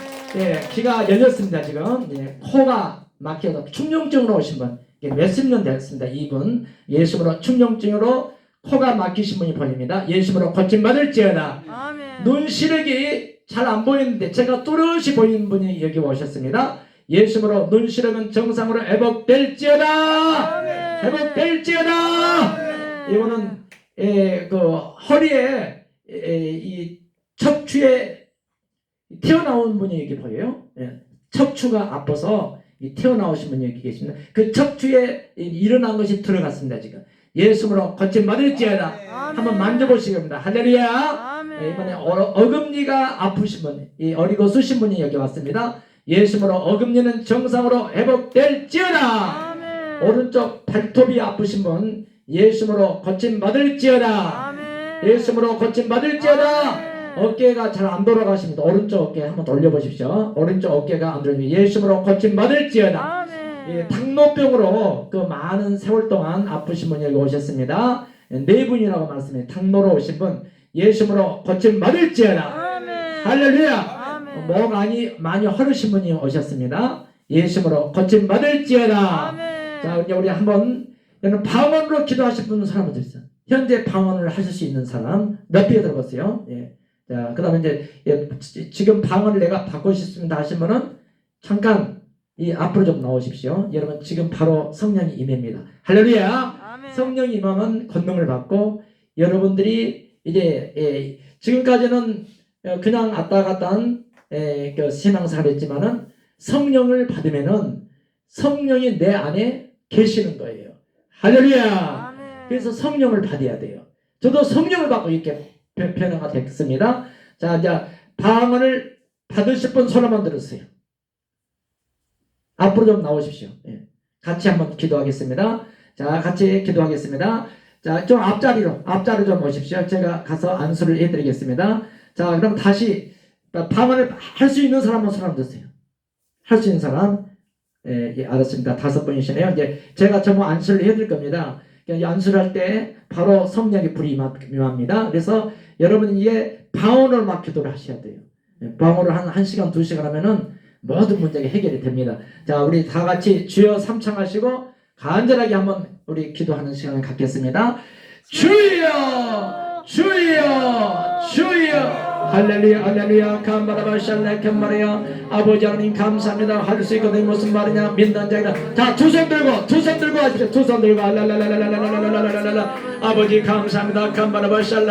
키가 열렸습니다. 지금 코가 막혀서 충농증으로 오신 분 몇십 년 됐습니다. 이분 예수님으로 충농증으로 코가 막히신 분이 보입니다. 예수님으로 고침받을지어다. 아멘. 눈 시력이 잘 안 보이는데 제가 뚜렷이 보이는 분이 여기 오셨습니다. 예수님으로 눈 시력은 정상으로 회복될지어다. 아멘. 회복될지어다. 이거는 그 허리에 이 척추에 튀어나온 분이 여기 보여요. 척추가 아파서 튀어나오신 분이 여기 계십니다. 그 척추에 일어난 것이 들어갔습니다. 지금 예수님으로 고침받을지어다. 한번 만져보시기 바랍니다. 할렐루야. 아멘. 이번에 어금니가 아프신 분, 이 어리고 쑤신 분이 여기 왔습니다. 예수님으로 어금니는 정상으로 회복될지어다. 아멘. 오른쪽 발톱이 아프신 분 예수님으로 고침받을지어다. 아멘. 예수님으로 고침받을지어다. 아멘. 어깨가 잘 안 돌아가십니다. 오른쪽 어깨 한번 돌려보십시오. 오른쪽 어깨가 안 돌아가십니다. 예수님으로 고침받을지어다. 아멘. 당뇨병으로 그 많은 세월 동안 아프신 분이 여기 오셨습니다. 네 분이라고 말씀해요. 당뇨로 오신 분 예수님으로 고침받을지어다. 아멘. 할렐루야. 아멘. 목 많이 허르신 분이 오셨습니다. 예수님으로 고침받을지어다. 아멘. 자, 이제 우리 한번 방언으로 기도하실 분 사람들 있어요. 현재 방언을 하실 수 있는 사람 몇 개 들어보세요. 자, 그 다음에 이제 지금 방언을 내가 바꾸고 싶습니다 하신 분은 잠깐 이 앞으로 좀 나오십시오. 여러분 지금 바로 성령이 임합니다. 할렐루야. 아멘. 성령이 임하면 권능을 받고 여러분들이 이제 지금까지는 그냥 왔다 갔다 한 그 신앙생활을 했지만은 성령을 받으면은 성령이 내 안에 계시는 거예요. 할렐루야. 아멘. 그래서 성령을 받아야 돼요. 저도 성령을 받고 이렇게 변화가 됐습니다. 자, 이제 방언을 받으실 분 손 한번 들으세요. 앞으로 좀 나오십시오. 같이 한번 기도하겠습니다. 자, 같이 기도하겠습니다. 자, 좀 앞자리로 좀 오십시오. 제가 가서 안수를 해드리겠습니다. 자, 그럼 다시 방언을 할 수 있는 사람은 손 한번 드세요. 할 수 있는 사람. 알았습니다. 5분이시네요. 이제 제가 전부 안수를 해드릴 겁니다. 안수를 할 때 바로 성령의 불이 임합니다. 그래서 여러분 이게 방언을 막 기도를 하셔야 돼요. 방언을 한 1시간, 2시간 하면은 모든 문제가 해결이 됩니다. 자, 우리 다 같이 주여 삼창하시고 간절하게 한번 우리 기도하는 시간을 갖겠습니다. 주여! 주여! 주여! 할렐루야, 할렐루야, 감바라바샬레 캔마리야. 아버지 하나님 감사합니다. 할 수 있거든 무슨 말이냐 믿는 자이다. 자, 두 손 들고 하십시오. 두 손 들고 알랄랄랄랄랄랄랄랄랄랄랄랄. 아버지 감사합니다. 감바라바샬레